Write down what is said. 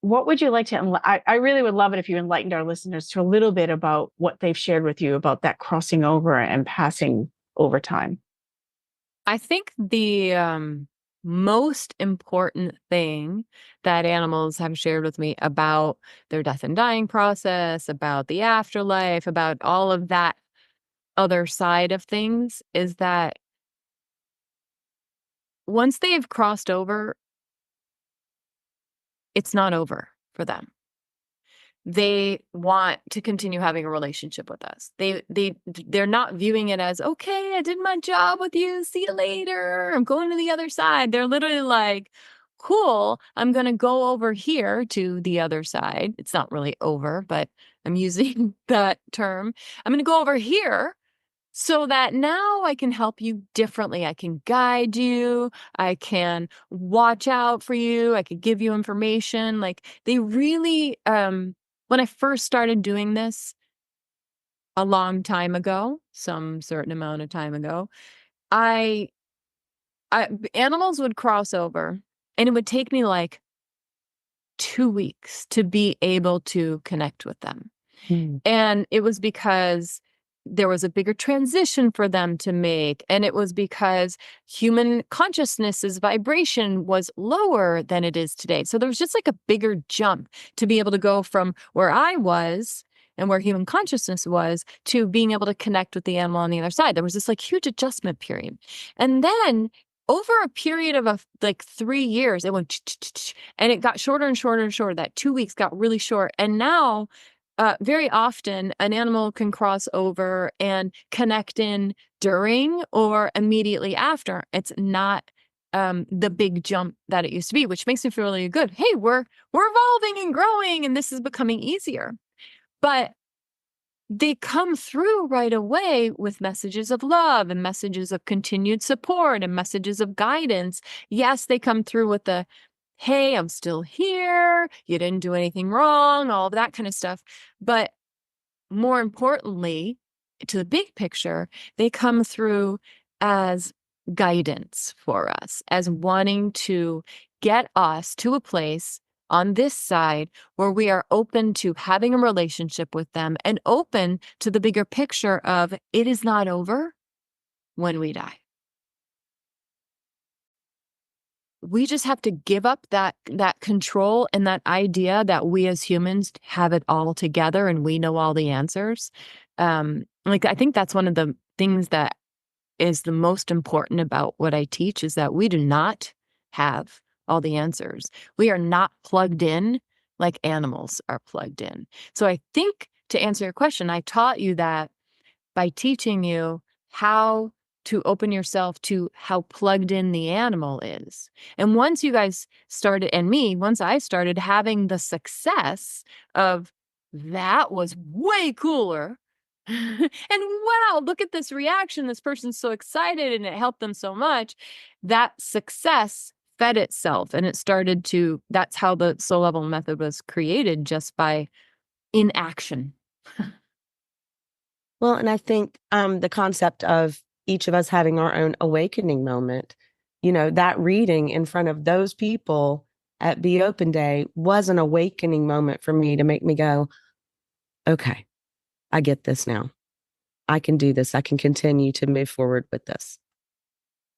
what would you like to, I really would love it if you enlightened our listeners to a little bit about what they've shared with you about that crossing over and passing over time. I think the most important thing that animals have shared with me about their death and dying process, about the afterlife, about all of that other side of things is that once they've crossed over, it's not over for them. They want to continue having a relationship with us. They're not viewing it as, okay, I did my job with you. See you later. I'm going to the other side. They're literally like, cool, I'm going to go over here to the other side. It's not really over, but I'm using that term. I'm going to go over here so that now I can help you differently. I can guide you. I can watch out for you. I could give you information. Like they really, when I first started doing this a long time ago, some certain amount of time ago, I, animals would cross over and it would take me like 2 weeks to be able to connect with them. Mm. And it was because there was a bigger transition for them to make. And it was because human consciousness's vibration was lower than it is today. So there was just like a bigger jump to be able to go from where I was and where human consciousness was to being able to connect with the animal on the other side. There was this like huge adjustment period. And then over a period of like 3 years, it went and it got shorter and shorter and shorter. That 2 weeks got really short. And now very often, an animal can cross over and connect in during or immediately after. It's not the big jump that it used to be, which makes me feel really good. Hey, we're evolving and growing, and this is becoming easier. But they come through right away with messages of love and messages of continued support and messages of guidance. Yes, they come through with the, hey, I'm still here. You didn't do anything wrong, all of that kind of stuff. But more importantly, to the big picture, they come through as guidance for us, as wanting to get us to a place on this side where we are open to having a relationship with them and open to the bigger picture of it is not over when we die. We just have to give up that control and that idea that we as humans have it all together and we know all the answers. Like I think that's one of the things that is the most important about what I teach is that we do not have all the answers. We are not plugged in like animals are plugged in. So I think to answer your question, I taught you that by teaching you how to open yourself to how plugged in the animal is. And once you guys started, and me, once I started having the success of that was way cooler. And wow, look at this reaction. This person's so excited and it helped them so much. That success fed itself and it started to, that's how the soul level method was created, just by inaction. Well, and I think the concept of each of us having our own awakening moment, that reading in front of those people at Be Open Day was an awakening moment for me to make me go, okay, I get this now. I can do this. I can continue to move forward with this.